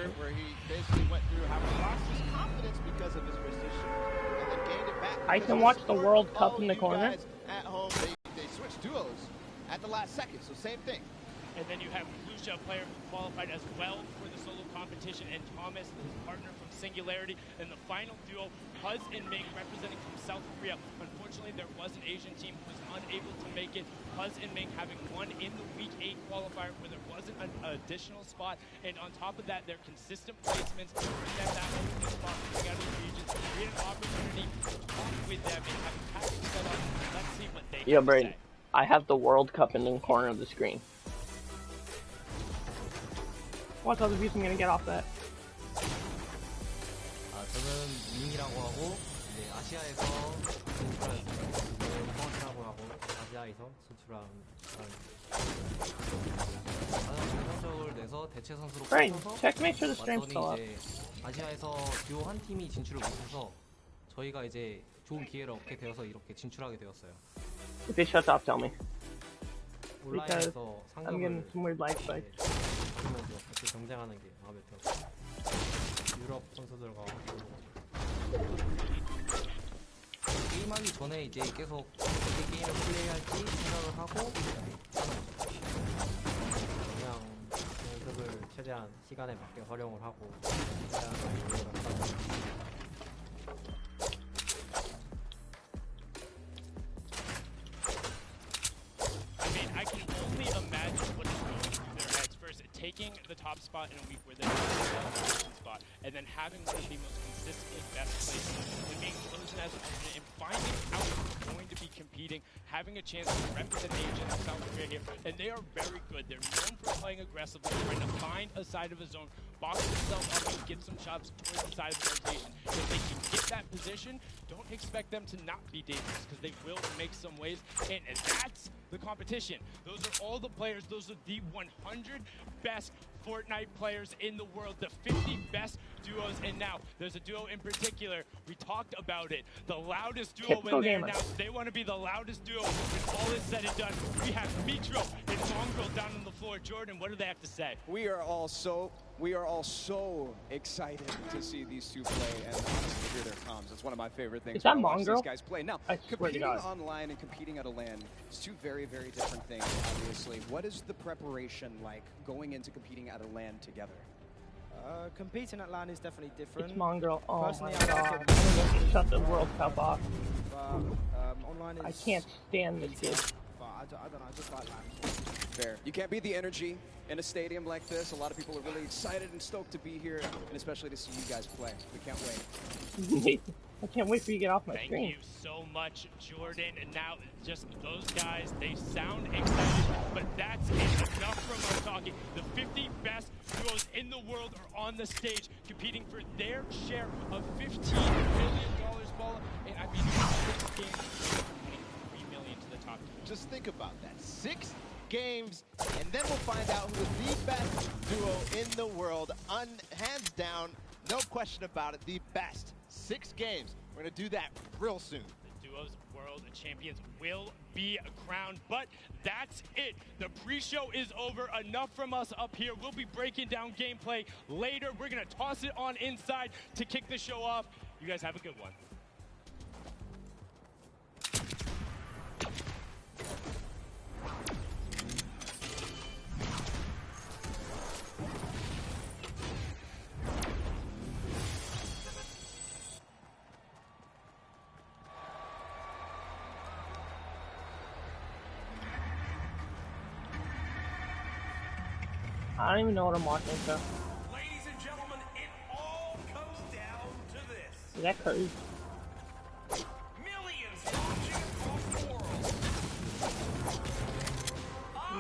quarter where he basically went through having lost his confidence because of his position and then gained it back. I can watch the World Cup in the corner. At home, they switched duos at the last second, so same thing. And then you have Lucia, a player who qualified as well for the solo competition, and Thomas, his partner from Singularity. And the final duo, Huz and Ming, representing from South Korea. Unfortunately, there was an Asian team who was unable to make it. Huz and Ming having won in the Week 8 qualifier where there wasn't an additional spot. And on top of that, their consistent placements bring them that open spot coming out of the regions. We had an opportunity to talk with them and have a package set up. Let's see what they have to say. I have the World Cup in the corner of the screen. Watch other views. I'm gonna get off that. 저는 밍이라고 하고 이제 아시아에서 진출한 성원이라고 하고 아시아에서 진출한 성적을 내서 대체 선수로 뽑혀서 완전히 이제 아시아에서 듀오 한 팀이 진출을 못해서 저희가 이제 좋은 기회를 얻게 되어서 이렇게 진출하게 되었어요. If it shuts off, tell me. Because I'm getting some weird light spikes. 이렇게 경쟁하는 게 마음에 들었어요. 유럽 선수들과 게임하기 전에 이제 계속 어떻게 게임을 플레이할지 생각을 하고 그냥 연습을 최대한 시간에 맞게 활용을 하고 최대한 노력을 하고. Taking the top spot in a week where they're in the spot, and then having one of the most consistently best placements, and being chosen as an alternate, and finding out who's going to be competing, having a chance to represent Asia and South Korea here, and they are very good. They're known for playing aggressively, trying to find a side of a zone, box themselves up and get some shots towards the side of the rotation. If they can get that position, don't expect them to not be dangerous, because they will make some waves, and that's the competition. Those are all the players. Those are the 100 best Fortnite players in the world, the 50 best duos, and now there's a duo in particular. We talked about it. The loudest duo when they announced they want to be the loudest duo when all is said and done. We have Mitro and Mongrel down on the floor. Jordan, what do they have to say? We are all so excited to see these two play and honestly hear their comms. It's one of my favorite things. Is that Mongrel? These guys play. Now, competing online and competing at a LAN is two very, very different things, obviously. What is the preparation like going into competing at a LAN together? Competing at LAN is definitely different. It's Mongrel. Oh personally, my god. I'm gonna shut the World Cup off. Online is... I can't stand this kid. But I don't know, I just like LAN. Fair. You can't beat the energy in a stadium like this. A lot of people are really excited and stoked to be here, and especially to see you guys play. We can't wait. I can't wait for you to get off my screen. Thank you so much, Jordan. And now, just those guys, they sound excited, but that's enough from us talking. The 50 best duos in the world are on the stage, competing for their share of $15 million, Paula. And I mean, 6 games, $23 million to the top team. Just think about that. 6 games, and then we'll find out who is the best duo in the world. Hands down, no question about it, the best. 6 games. We're going to do that real soon. The duos world champions will be crowned, but that's it. The pre-show is over. Enough from us up here. We'll be breaking down gameplay later. We're going to toss it on inside to kick the show off. You guys have a good one. I don't even know what I'm watching, so. Ladies and gentlemen, it all comes down to this. Is that Curry? Millions watching across the world.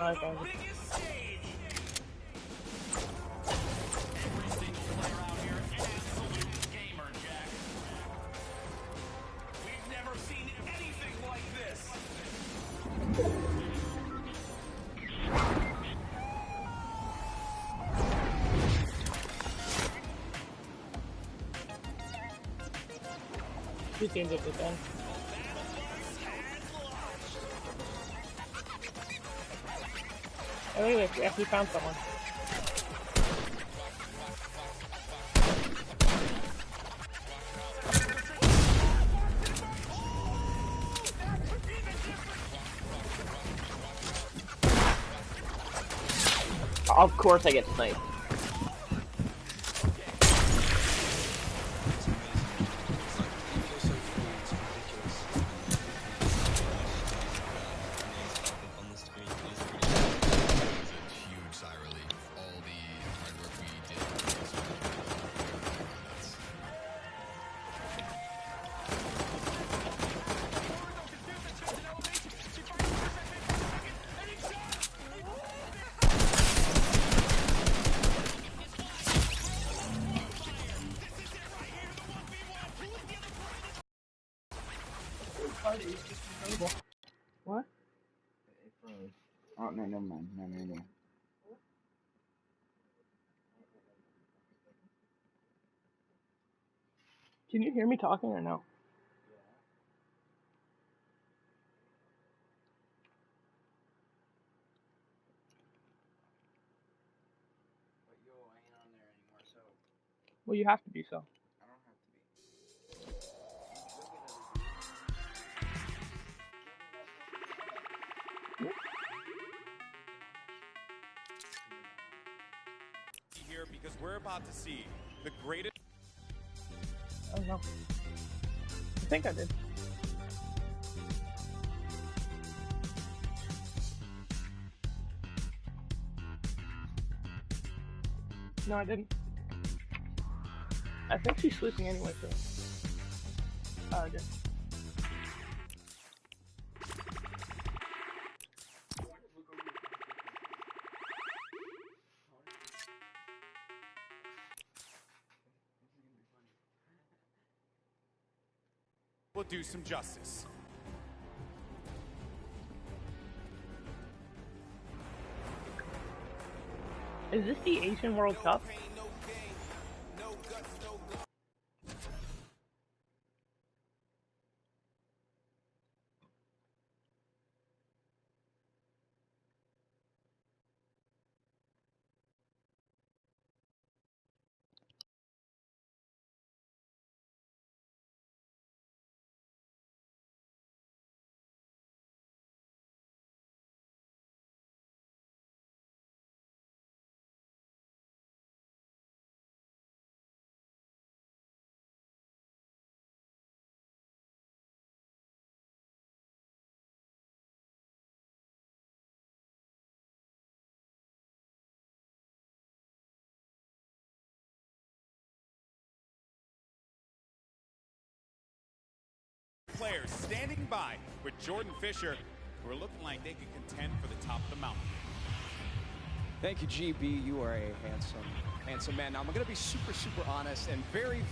On the biggest stage. Every single player out here, an absolute gamer, Jack. We've never seen anything like this. Two teams at the end. Oh, wait, we actually found someone. Of course I get sniped. What? Oh, no, never mind. No. Can you hear me talking or no? But yo, I ain't on there anymore, so Well, you have to be so. I don't have to be. Here because we're about to see the greatest. I don't know. I think I did. No, I didn't. I think she's sleeping anyway, so. Oh, I did. We'll do some justice. Is this the Asian World Cup? Players standing by with Jordan Fisher, who are looking like they could contend for the top of the mountain. Thank you, GB. You are a handsome man. Now, I'm going to be super honest and very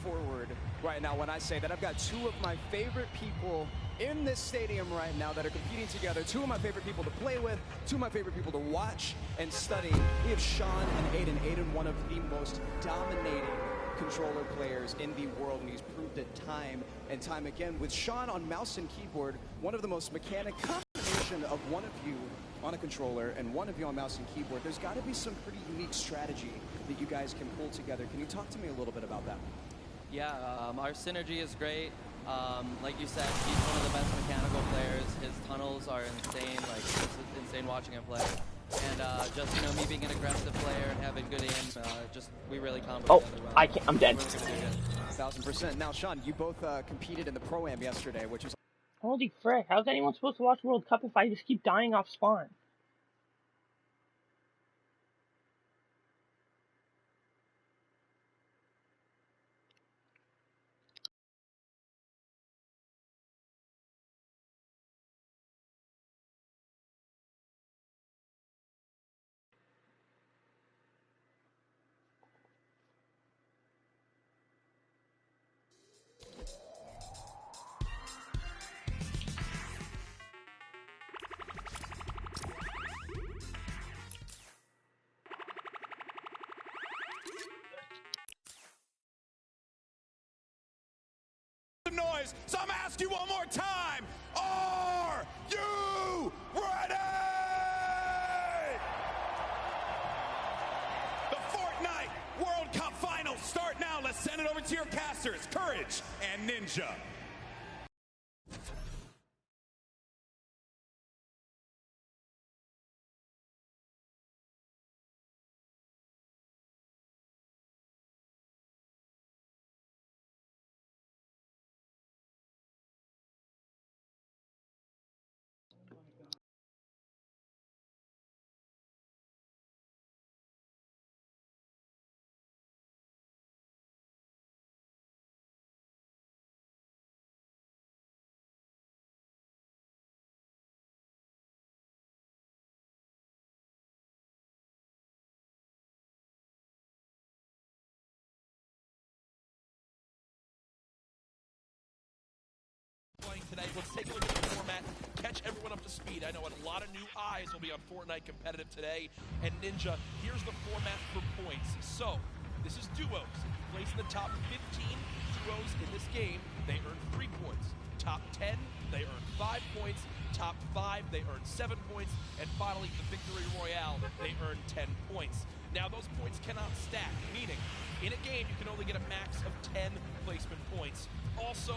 forward right now when I say that I've got two of my favorite people in this stadium right now that are competing together. Two of my favorite people to play with, two of my favorite people to watch and study. We have Sean and Aiden. Aiden, one of the most dominating controller players in the world, and he's proved it time and time again. With Sean on mouse and keyboard, one of the most mechanic combination of one of you on a controller and one of you on mouse and keyboard. There's got to be some pretty unique strategy that you guys can pull together. Can you talk to me a little bit about that? Yeah, our synergy is great. Like you said, he's one of the best mechanical players. His tunnels are insane. Like, it's insane watching him play. And just, you know, me being an aggressive player and having good aim, we really combo together well. I'm dead. 1000%. Now, Sean, you both competed in the Pro-Am yesterday, which is... Holy frick, how's anyone supposed to watch World Cup if I just keep dying off spawn? Noise, so I'm asking you one more time. Are you ready? The Fortnite World Cup Finals start now. Let's send it over to your casters, Courage and Ninja. today. Let's take a look at the format, catch everyone up to speed. I know a lot of new eyes will be on Fortnite competitive today. And Ninja, here's the format for points. So, this is duos. If you place in the top 15 duos in this game, they earn 3 points. Top 10, they earn 5 points. Top 5, they earn 7 points. And finally, the Victory Royale, they earn 10 points. Now, those points cannot stack, meaning in a game, you can only get a max of 10 placement points. Also,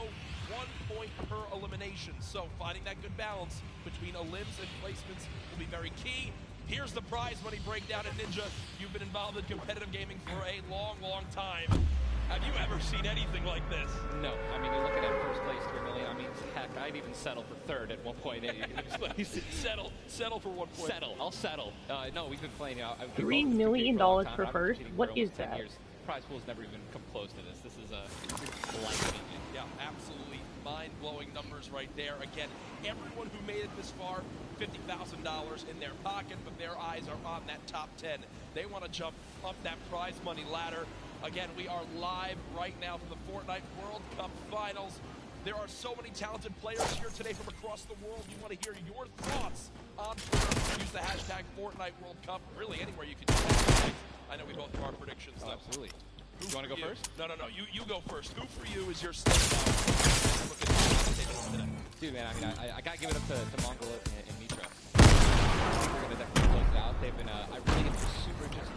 1 point per elimination. So finding that good balance between elims and placements will be very key. Here's the prize money breakdown at Ninja. You've been involved in competitive gaming for a long, long time. Have you ever seen anything like this? No. I mean, you're looking at first place, 3 million. I mean, heck, I'd even settle for third at 1.8. settle for 1 point. I'll settle. No, we've been playing. $3 million for first? What is that? Prize pool's never even come close to this. This is life-changing. Yeah, absolutely mind-blowing numbers right there. Again, everyone who made it this far, $50,000 in their pocket, but their eyes are on that top 10. They want to jump up that prize money ladder. Again, we are live right now for the Fortnite World Cup Finals. There are so many talented players here today from across the world. We want to hear your thoughts on Twitter. Use the hashtag Fortnite World Cup. Really, anywhere you can use that. I know we both have our predictions. Oh, absolutely. You want to go first? No. You go first. Who for you is your standout? Dude, man, I mean, I got to give it up to Mongol and Mitra. I think we're going to definitely close it out. They've been, I really get super just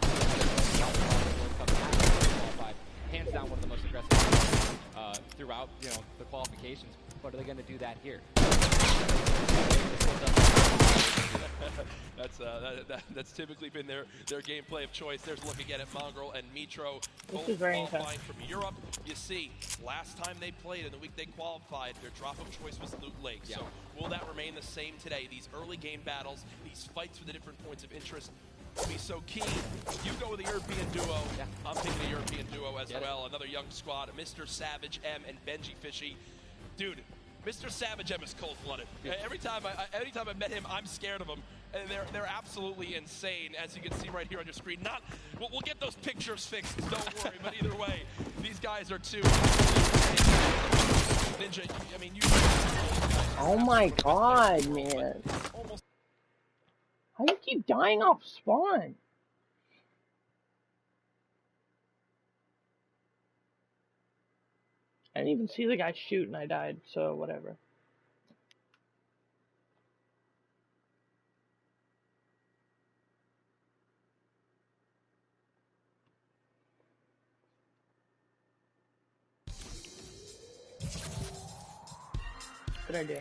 World Cup qualified. Hands down, one of the most aggressive throughout, the qualifications. But are they going to do that here? That's typically been their gameplay of choice. There's a look again at Mongrel and Mitro, both qualifying from Europe. You see, last time they played in the week they qualified, their drop of choice was Loot Lake. Yeah. So will that remain the same today? These early game battles, these fights for the different points of interest will be so key. You go with the European duo. Yeah. I'm picking the European duo as well. Another young squad, Mr. Savage M and Benji Fishy. Dude, Mr. Savage M is cold-blooded. Yeah. Every time I met him, I'm scared of him. And they're absolutely insane, as you can see right here on your screen. We'll get those pictures fixed, don't worry. But either way, these guys are two. Ninja, I mean, oh my god, man! How do you keep dying off spawn? I didn't even see the guy shoot and I died, so whatever. Good idea.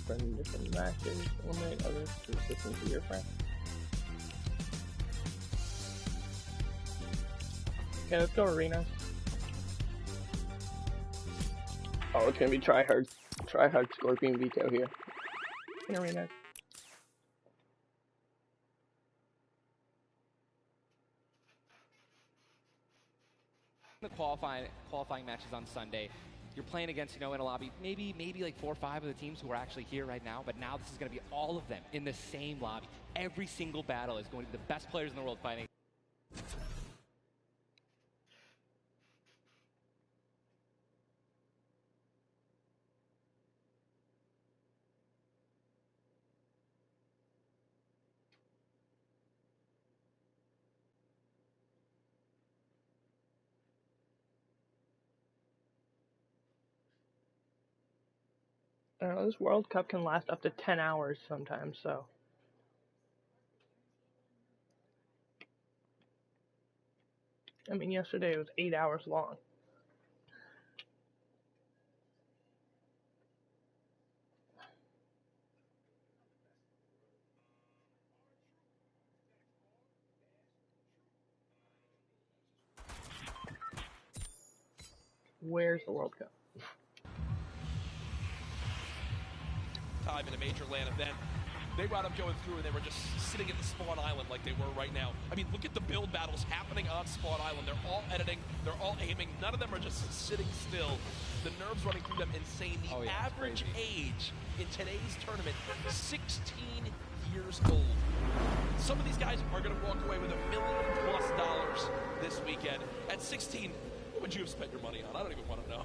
Friend different matches, eliminate others to listen to your friend. Okay, let's go arena. Oh, it's gonna be try hard Scorpion Vito here. In arena. The qualifying matches on Sunday. You're playing against, in a lobby, maybe like 4 or 5 of the teams who are actually here right now, but now this is going to be all of them in the same lobby. Every single battle is going to be the best players in the world fighting. I don't know, this World Cup can last up to 10 hours sometimes, so. I mean, yesterday it was 8 hours long. Where's the World Cup? Time in a major LAN event. They wound up going through and they were just sitting at the spawn island like they were right now. I mean, look at the build battles happening on spawn island. They're all editing, they're all aiming. None of them are just sitting still. The nerves running through them insane. The average age in today's tournament, 16 years old. Some of these guys are going to walk away with $1 million+ this weekend. At 16, what would you have spent your money on? I don't even want to know.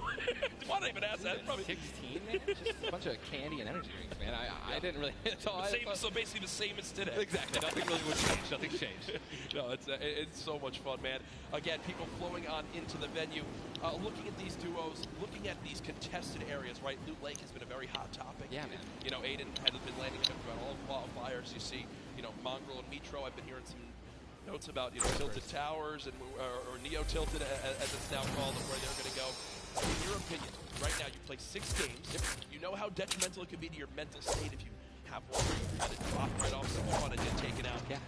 Why don't I even ask that? Probably 16, man? Just a bunch of candy and energy drinks, man. I didn't really. So basically the same as today. Exactly. Nothing really would change. Nothing's changed. No, it's so much fun, man. Again, people flowing on into the venue, looking at these duos, looking at these contested areas, right? Loot Lake has been a very hot topic. Yeah, man. You know, Aiden has been landing just about all qualifiers. You see, you know, Mongrel and Mitro. I've been hearing some notes about, you know, Tilted Towers and or Neo Tilted as it's now called, and where they're going to go. In your opinion, right now you play 6 games. You know how detrimental it can be to your mental state if you have one where you kind of drop right off spawn and get taken out. Yeah.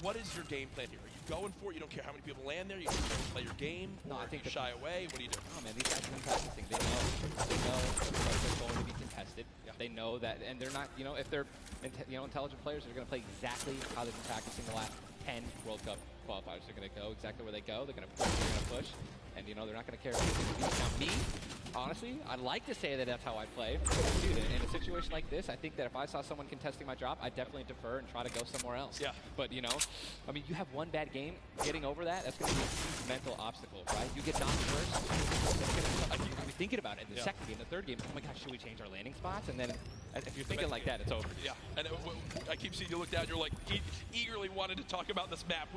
What is your game plan here? Are you going for it? You don't care how many people land there? You just play your game? No, or I think you shy away? What do you do? Oh man, these guys have been practicing. They know that they're going to be contested. Yeah. They know that, and they're not. You know, if they're intelligent players, they're going to play exactly how they've been practicing the last 10 World Cup qualifiers. They're going to go exactly where they go. They're going to push. They're going to push, and you know they're not going to care. Now me, honestly, I'd like to say that that's how I play. Dude, in a situation like this, I think that if I saw someone contesting my drop, I'd definitely defer and try to go somewhere else. Yeah. But you know, I mean, you have one bad game, getting over that, that's going to be a huge mental obstacle, right? You get knocked first, you're going to be thinking about it in the second game, the third game. Oh my gosh, should we change our landing spots? And then if you're thinking like that, it's over. Yeah, and I keep seeing you look down. You're like eagerly wanted to talk about this map.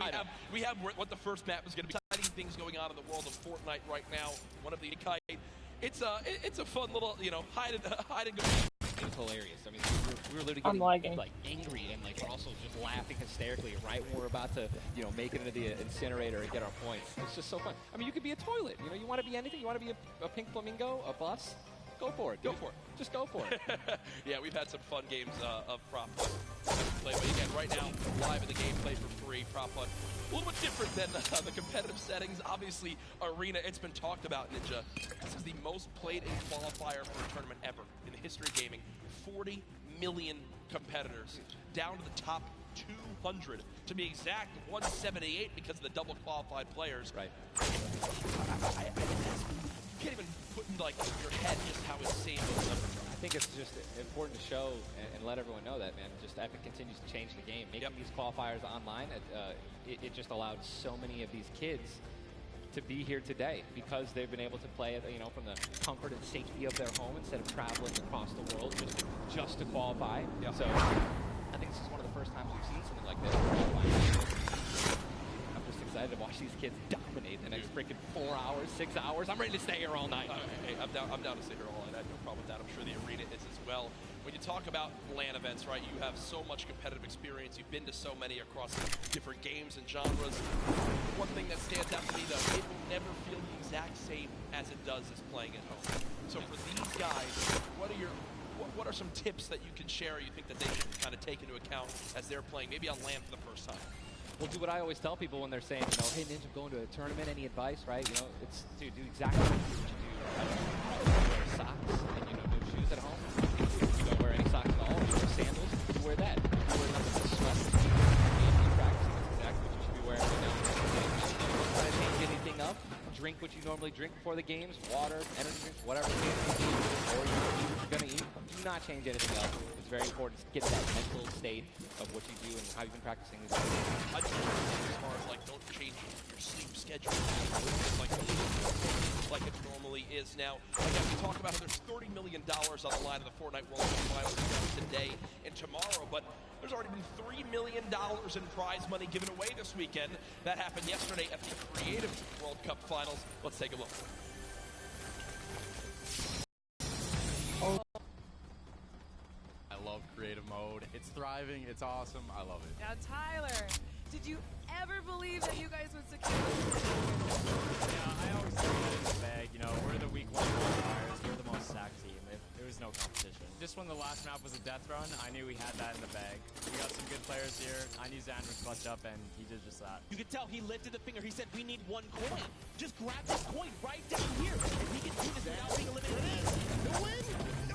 We have what the first map is going to be. Exciting things going on in the world of Fortnite right now. One of the kite. It's a fun little, you know, hide and go. It's hilarious. I mean, we were literally getting like angry and like we're also just laughing hysterically right when we're about to, you know, make it into the incinerator and get our points. It's just so fun. I mean, you could be a toilet. You know, you want to be anything. You want to be a pink flamingo, a bus. Go for it. Go for it. Just go for it. Yeah, we've had some fun games of Prop play, but again, right now, live in the gameplay for free. Prop Hunt, a little bit different than the competitive settings. Obviously, Arena, it's been talked about, Ninja. This is the most played in qualifier for a tournament ever in the history of gaming. 40 million competitors, down to the top 200. To be exact, 178 because of the double qualified players. Right. You can't even put in like your head just how insane those numbers are. I think it's just important to show and let everyone know that, man, just Epic continues to change the game. Making these qualifiers online, it just allowed so many of these kids to be here today because they've been able to play, you know, from the comfort and safety of their home instead of traveling across the world just to qualify. Yeah. So I think this is one of the first times we've seen something like this. I'm just excited to watch these kids dominate the next freaking 4 hours, 6 hours. I'm ready to stay here all night. Hey, I'm down to stay here all night. I have no problem with that. I'm sure the Arena is as well. When you talk about LAN events, right, you have so much competitive experience. You've been to so many across different games and genres. One thing that stands out to me, though, it will never feel the exact same as it does as playing at home. So for these guys, what are some tips that you can share you think that they should kind of take into account as they're playing, maybe on LAN for the first time? Well, do what I always tell people when they're saying, you know, hey, Ninja, I'm going to a tournament, any advice, right? You know, it's, dude, do exactly what you do. Wear socks and, you know, no shoes at home. You don't wear any socks at all. You wear sandals. You wear that. You wear nothing but sweat. You practice. That's exactly what you should be wearing right now. Don't try to change anything up. Drink what you normally drink before the games. Water, energy drinks, whatever it is you eat, or you eat what you're going to eat. Do not change anything else. It's very important to get that mental state of what you do and how you've been practicing these days. I just as far as like don't change your sleep schedule like it normally is now. Again, we talk about how there's $30 million on the line of the Fortnite World Cup Finals today and tomorrow, but there's already been $3 million in prize money given away this weekend. That happened yesterday at the Creative World Cup Finals. Let's take a look. I love creative mode. It's thriving. It's awesome. I love it. Now, Tyler, did you ever believe that you guys would secure Yeah, I always think that in the bag. You know, we're the week 1 qualifiers. We're the most stacked team. There was no competition. Just when when the last map was a death run, I knew we had that in the bag. We got some good players here. I knew Zan would clutch up, and he did just that. You could tell he lifted the finger. He said, we need 1 coin. Just grab this coin right down here. If he can do this without being eliminated. The win!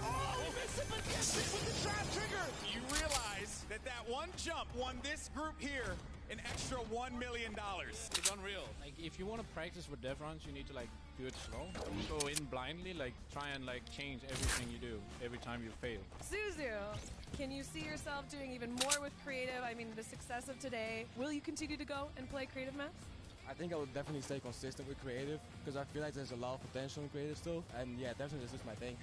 Oh, he missed it, but gets it with the trap trigger. You realize that that one jump won this group here an extra $1 million. It's unreal. Like, if you want to practice with death runs, you need to, like, do it slow. Don't go in blindly, like, try and, like, change everything you do every time you fail. Suzu, can you see yourself doing even more with creative? I mean, the success of today, will you continue to go and play creative maps? I think I would definitely stay consistent with creative because I feel like there's a lot of potential in creative still. And yeah, definitely this is my thing.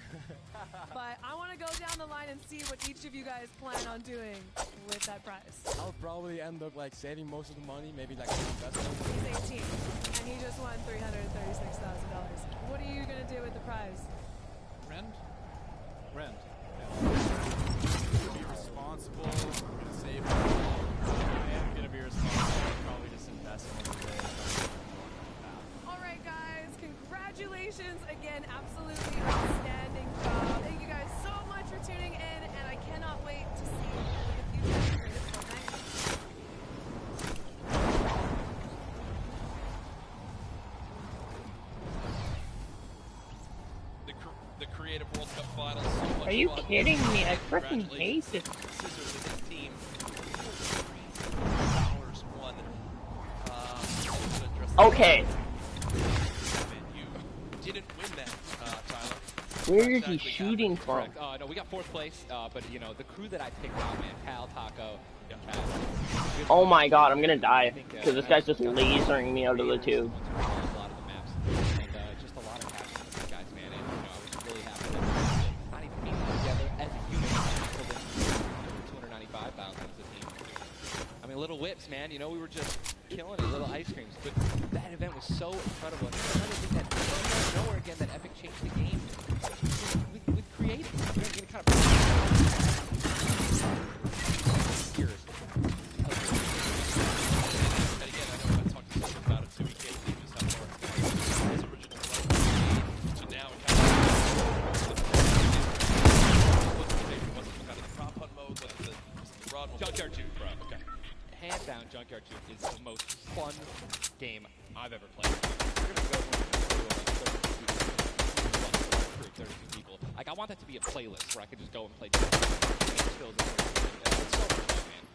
But I want to go down the line and see what each of you guys plan on doing with that prize. I'll probably end up like saving most of the money, maybe like an investment. He's 18 and he just won $336,000. What are you going to do with the prize? Rent? Rent. Yeah. Be responsible. I'm going to save. I am going to be responsible. Probably just invest in one day. All right, guys. Congratulations again. Absolutely outstanding job. Thank you guys so much for tuning in, and I cannot wait to see the future of this Fortnite. The Creative World Cup Finals. So Are you kidding me? I freaking hate it. Scissors and his team. Won. Okay. You didn't win that, Tyler. Where is he shooting from? No, we got 4th place, but you know, the crew that I picked out, man, Cal, Taco, Oh my god, I'm gonna die. Because this guy's just lasering me out of the tube. a lot of the maps, and just a lot of passion for these guys, man, and you know, I was really happy that we were not even being together as a unit until this 295,000 as a team. I mean, little whips, man, you know, we were just killing it, little ice creams, but that event was so incredible. And I think that nowhere again that Epic changed the game with creative. You know, kind of years. And again, I know I talked to him about it too. He can't leave us out more. His original run to now it kind of wasn't kind of the prop hunt mode, but the rod mode. Junkyard 2, bro. Okay. Hands down, Junkyard 2 is the most fun game I've ever played. We're gonna go 32 people. Like, I want that to be a playlist where I could just go and play.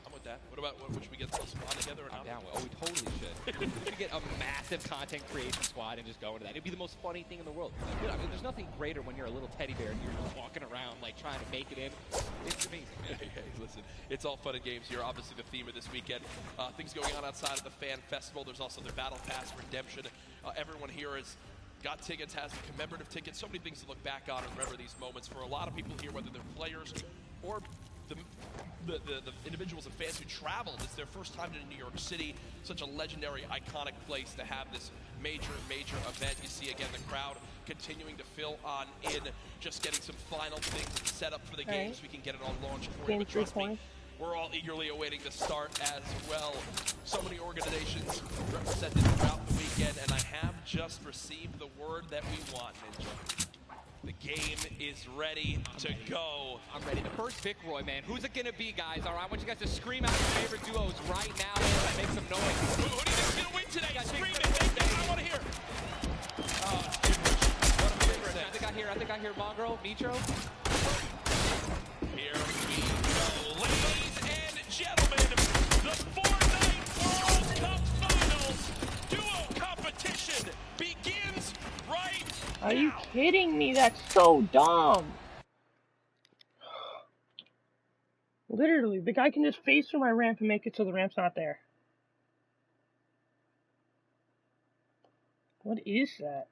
I'm with that. What about should we get a squad together or not? I'm down with. Oh, we totally should. We should get a massive content creation squad and just go into that. It'd be the most funny thing in the world. I mean, there's nothing greater when you're a little teddy bear and you're just walking around like trying to make it in. It's amazing, man. Hey, listen, it's all fun and games here. Obviously, the theme of this weekend, things going on outside of the fan festival. There's also the Battle Pass redemption. Everyone here has got tickets, has commemorative tickets, so many things to look back on and remember these moments. For a lot of people here, whether they're players or the individuals and fans who traveled, it's their first time to New York City, such a legendary, iconic place to have this major event. You see, again, the crowd continuing to fill on in, just getting some final things set up for the game so we can get it all launched for you. But trust me, we're all eagerly awaiting the start as well. So many organizations represented throughout the weekend, and I have just received the word that we want, Ninja. The game is ready to go. I'm ready. The first pick, Roy, man. Who's it going to be, guys? All right, I want you guys to scream out your favorite duos right now and make some noise. Who do you think's going to win today? Scream it. Make that. I want to hear. I think I hear Mongrel, Mitro. Here we go. Ladies and gentlemen, the Fortnite World Cup Finals duo competition begins right now. Are you kidding me? That's so dumb. Literally, the guy can just phase through my ramp and make it so the ramp's not there. What is that?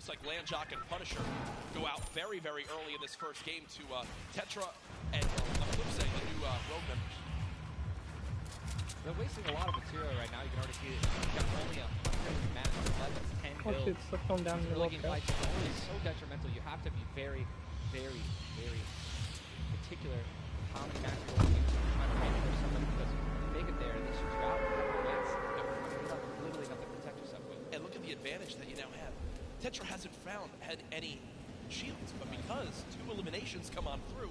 looks like Landjock and Punisher go out very, very early in this first game to Tetra and Eclipse, the new road members. They're wasting a lot of material right now. You can already see it. You've got only 100 matches left. It's 10 builds. Shoot, slip going down the Early game fights are always so detrimental. You have to be very, very, very particular how many matches you're going to use to try to wait for someone, because if you make it there and they shoot you out with wins, you have literally nothing to protect yourself with. And look at the advantage that you now have. Tetra hasn't had any shields, but because 2 eliminations come on through,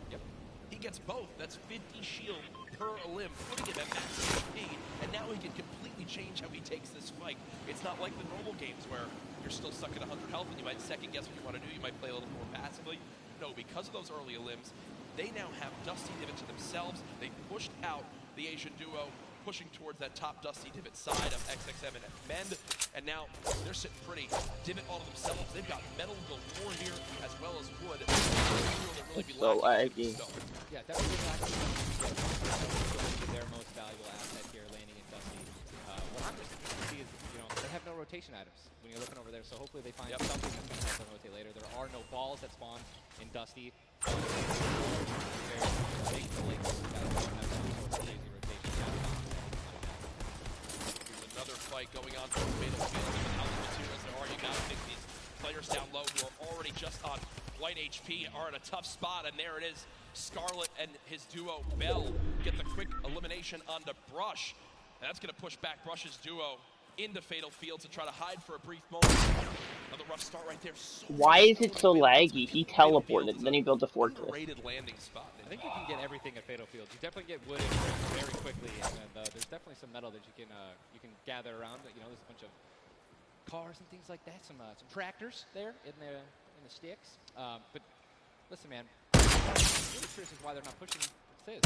he gets both. That's 50 shield per elim, putting him at max HP, and now he can completely change how he takes this fight. It's not like the normal games where you're still stuck at 100 health and you might second guess what you want to do. You might play a little more passively. No, because of those early elims, they now have Dusty Divot to themselves. They pushed out the Asian duo, pushing towards that top Dusty Divot side of XXM and Mend, and now they're sitting pretty. Divot all to themselves. They've got metal galore here, as well as wood. It's so laggy. Yeah, definitely lacking their most valuable asset here, landing in Dusty. What I'm just interested to see is, they have no rotation items when you're looking over there, so hopefully they find something that's going to help them rotate later. There are no balls that spawn in Dusty. Another fight going on for the Fatal Field. Given how much materials there are, you got to think these players down low who are already just on light HP are in a tough spot, and there it is. Scarlet and his duo Bell get the quick elimination onto Brush, and that's going to push back Brush's duo into Fatal Field to try to hide for a brief moment. Another rough start right there. Why is it so laggy? He teleported, then he built a fortress. Underrated landing spot. I think you can get everything at Fatal Field. You definitely get wood very quickly, and then there's definitely some metal that you can gather around. There's a bunch of cars and things like that. Some tractors there in the sticks. But listen, man, I'm really curious as why they're not pushing Sizz.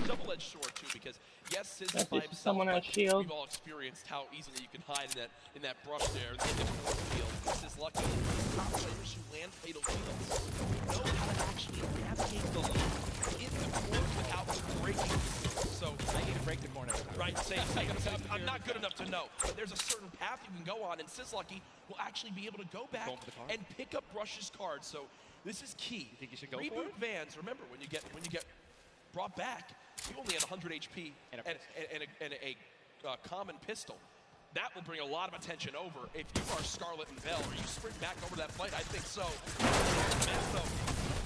Double-edged sword too, because yes, Sizz is by himself, someone has shield. We've all experienced how easily you can hide in that brush there in the force field. This is lucky. Top players who land Fatal Fields know how to actually navigate the lane in the corner without breaking the field. So I need to break the corner. Right, same. I'm not good enough to know, but there's a certain path you can go on, and Sizzlucky will actually be able to go back and pick up Brush's card. So this is key. You think you should go Reboot for it? Vans. Remember, when you get brought back, you only had 100 HP and a common pistol. That will bring a lot of attention over. If you are Scarlet and Bell, or you sprint back over that fight, I think so.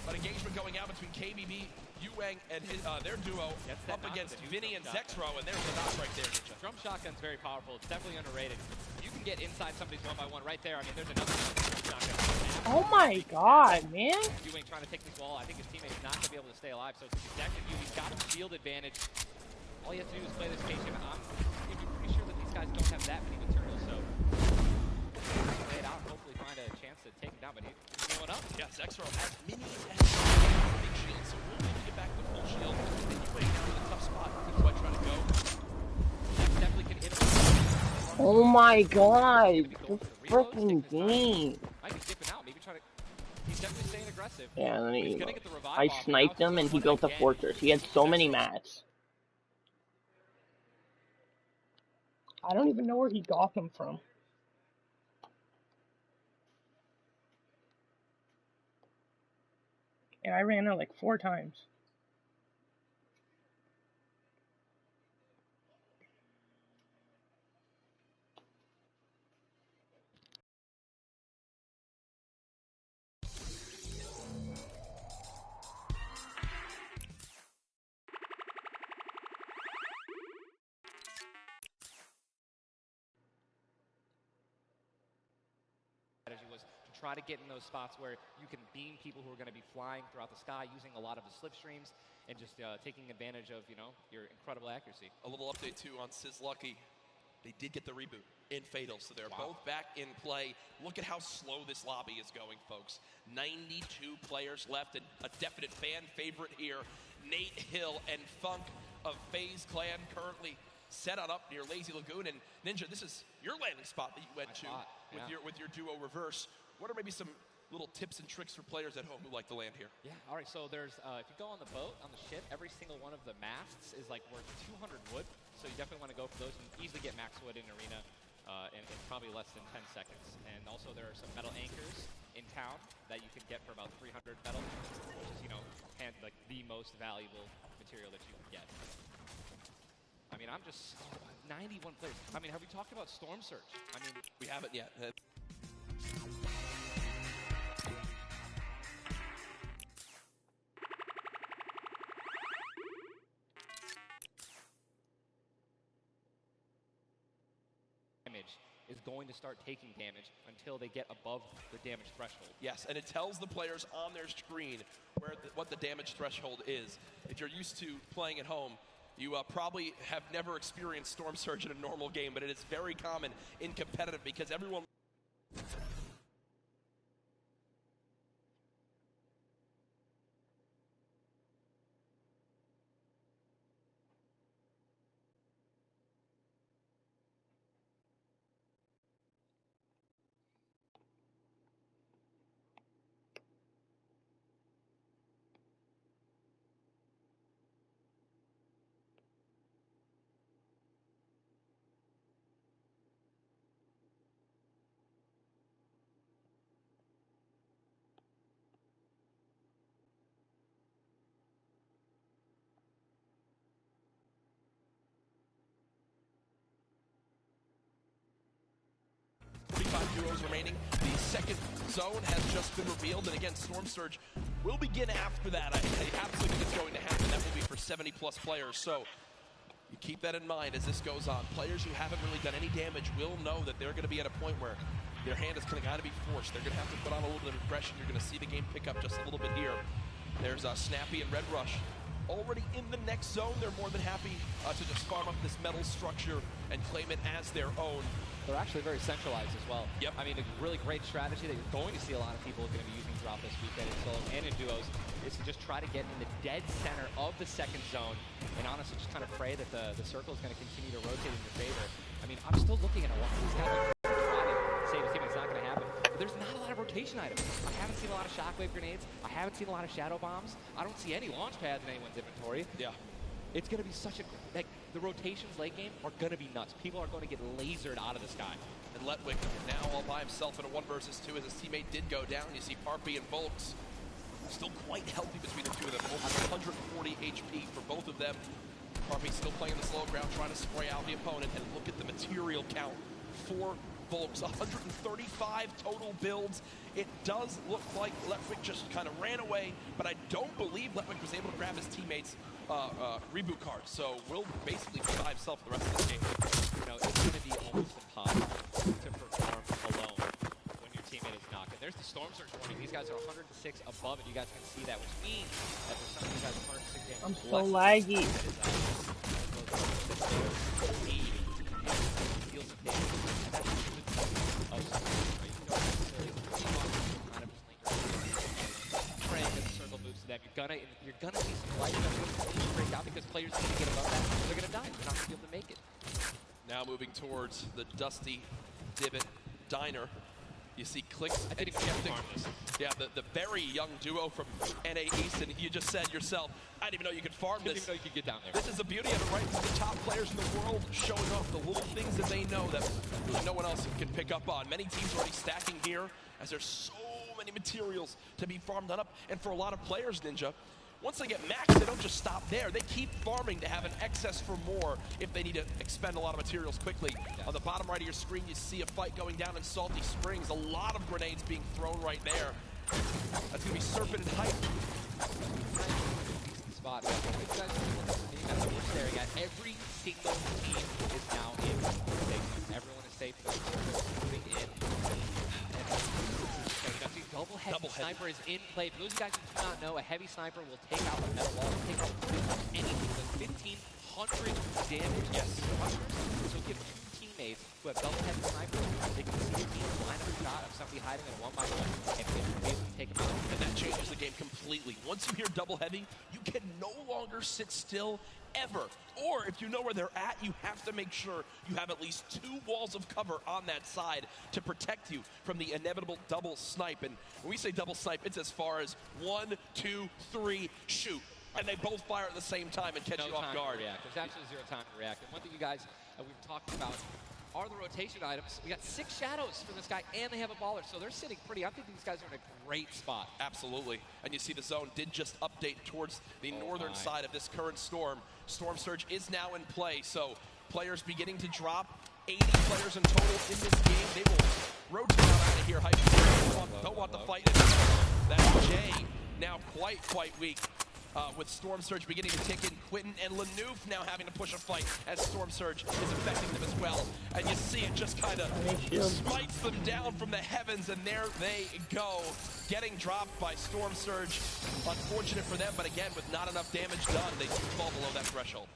An engagement going out between KBB, Yuang, and their duo up against Vinny and Zexro, and there's the knock right there, Ninja. Drum shotgun's very powerful. It's definitely underrated. You can get inside somebody's 1-by-1 right there. I mean, there's another shotgun. Oh my god, man! Yuang trying to take this wall. I think his teammate's not going to be able to stay alive, so it's exactly you. He's got a field advantage. All you have to do is play this patient. I'm pretty sure that these guys don't have that many materials, so play it out and hopefully find a chance to take him down, but he's going up. Yeah, Zexro has mini and big shield, so we'll need to get back to full shield. And Yuang down in a tough spot. Do I try to go? Definitely can hit him. Oh my god! The freaking game! Might be dipping out, maybe try to... He's definitely staying aggressive. Yeah, and then get the revive I off, sniped him and he built a fortress. He had so many mats. I don't even know where he got them from. And I ran out like 4 times. Was to try to get in those spots where you can beam people who are going to be flying throughout the sky using a lot of the slipstreams and just taking advantage of, your incredible accuracy. A little update, too, on Sizzlucky. They did get the reboot in Fatal, so they're both back in play. Look at how slow this lobby is going, folks. 92 players left, and a definite fan favorite here. Nate Hill and Funk of FaZe Clan currently set on up near Lazy Lagoon. And Ninja, this is your landing spot that you went to with your duo Reverse. What are maybe some little tips and tricks for players at home who like to land here? Yeah, all right, so there's, if you go on the boat, on the ship, every single one of the masts is like worth 200 wood. So you definitely want to go for those and easily get max wood in Arena. in probably less than 10 seconds. And also there are some metal anchors in town that you can get for about 300 metal, which is, you know, like the most valuable material that you can get. I mean, I'm just 91 players. I mean, have we talked about Storm Surge? I mean, we haven't yet. Is going to start taking damage until they get above the damage threshold. Yes, and it tells the players on their screen what the damage threshold is. If you're used to playing at home, you probably have never experienced Storm Surge in a normal game, but it is very common in competitive because everyone... duos remaining. The second zone has just been revealed, and again, Storm Surge will begin after that. I absolutely think it's going to happen. That will be for 70-plus players, so you keep that in mind as this goes on. Players who haven't really done any damage will know that they're going to be at a point where their hand is going to be forced. They're going to have to put on a little bit of aggression. You're going to see the game pick up just a little bit here. There's Snappy and Red Rush already in the next zone. They're more than happy to just farm up this metal structure and claim it as their own. They're actually very centralized as well. Yep. I mean, a really great strategy that you're going to see a lot of people are going to be using throughout this weekend in solos and in duos is to just try to get in the dead center of the second zone and honestly just kind of pray that the circle is going to continue to rotate in your favor. I mean, I'm still looking at a lot of these guys like trying to save a team. It's not going to happen. But there's not a lot of rotation items. I haven't seen a lot of shockwave grenades. I haven't seen a lot of shadow bombs. I don't see any launch pads in anyone's inventory. Yeah. It's going to be such a... Like, the rotations late game are going to be nuts. People are going to get lasered out of the sky. And Letwick now all by himself in a 1 versus 2 as his teammate did go down. You see Parpy and Volks still quite healthy between the two of them. Both 140 HP for both of them. Parpy still playing the slow ground, trying to spray out the opponent. And look at the material count for Volks. 135 total builds. It does look like Letwick just kind of ran away, but I don't believe Letwick was able to grab his teammates' reboot card. So will basically be by himself the rest of this game. You know, it's going to be almost impossible to perform alone when your teammate is knocked. And there's the Storm Surge warning. These guys are 106 above it. You guys can see that, which means that there's some of these guys 106 games. I'm so laggy. You're gonna see some light break out because players need to get above that. They're gonna die. They're not gonna be able to make it. Now moving towards the Dusty Divot Diner. You see Clicks and Skeptic. Yeah, the very young duo from NA East, and you just said yourself, I didn't even know you could farm this. I didn't even know you could get down there. This is the beauty of it, right? The top players in the world showing off the little things that they know that really no one else can pick up on. Many teams already stacking here as there's so many materials to be farmed up. And for a lot of players, Ninja, once they get maxed, they don't just stop there. They keep farming to have an excess for more if they need to expend a lot of materials quickly. Yeah. On the bottom right of your screen, you see a fight going down in Salty Springs. A lot of grenades being thrown right there. That's going to be Serpent and Hype. Spot. We're staring at every single team is now in. Everyone is safe. Moving in. Double heavy sniper is in play. For those of you guys who do not know, a heavy sniper will take out a metal wall, take out anything with 1,500 damage. Yes. So give two teammates who have double heavy snipers, they can see a team line up a shot of somebody hiding in a 1x1 and be able to take him out. And that changes the game completely. Once you hear double heavy, you can no longer sit still ever. Or if you know where they're at, you have to make sure you have at least 2 walls of cover on that side to protect you from the inevitable double snipe. And when we say double snipe, it's as far as 1, 2, 3, shoot. And they both fire at the same time and catch you off guard. There's absolutely zero time to react. And one thing you guys, we were talking about are the rotation items. We got 6 shadows for this guy, and they have a baller, so they're sitting pretty. I think these guys are in a great spot. Absolutely. And you see the zone did just update towards the northern side of this current storm. Storm Surge is now in play, so players beginning to drop. 80 players in total in this game. They will rotate out of here. Hype don't want the fight. That's Jay now quite weak. With Storm Surge beginning to tick in. Quentin and Lanouf now having to push a fight as Storm Surge is affecting them as well. And you see it just kind of smites them down from the heavens, and there they go. Getting dropped by Storm Surge. Unfortunate for them, but again, with not enough damage done, they do fall below that threshold.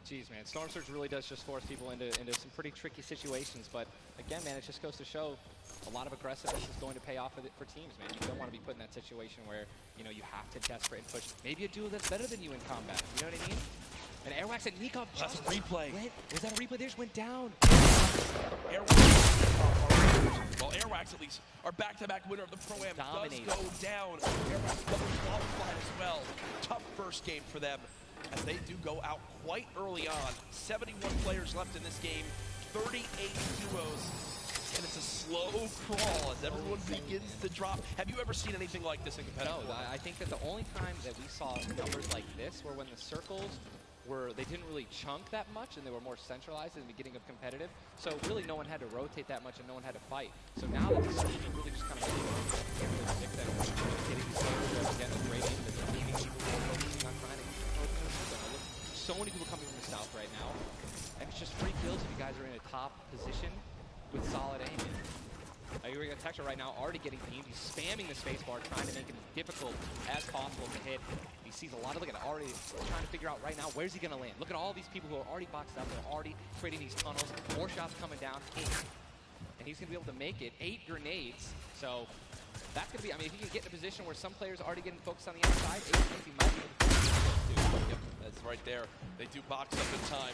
Jeez, man, Storm Surge really does just force people into some pretty tricky situations. But again, man, it just goes to show a lot of aggressiveness is going to pay off for teams, man. You don't want to be put in that situation where, you know, you have to desperate and push. Maybe a duo that's better than you in combat. You know what I mean? And Airwax and Nikov just replay. Was that a replay? They just went down. Well, Airwax at least are back-to-back winner of the Pro-Am. Dominated. Does go down. Airwax double qualified as well. Tough first game for them, as they do go out quite early on. 71 players left in this game, 38 duos, and it's a slow crawl as everyone begins to drop. Have you ever seen anything like this in competitive? No, I think that the only time that we saw numbers like this were when the circles they didn't really chunk that much, and they were more centralized in the beginning of competitive. So really no one had to rotate that much, and no one had to fight. So now that the circles are really just kind of getting them, getting these players again, the great aim, they're leaving people focusing on trying to so many people coming from the south right now, and it's just free kills if you guys are in a top position with solid aim. You're at Texture right now, already getting beamed. He's spamming the spacebar, trying to make it as difficult as possible to hit. He sees a lot of, look at it, already trying to figure out right now, where's he going to land? Look at all these people who are already boxed up. They're already creating these tunnels. More shots coming down. 8. And he's going to be able to make it. 8 grenades. So that's going to be, I mean, if he can get in a position where some players are already getting focused on the outside, 8 he might be able to do. Yep, that's right there. They do box up in time.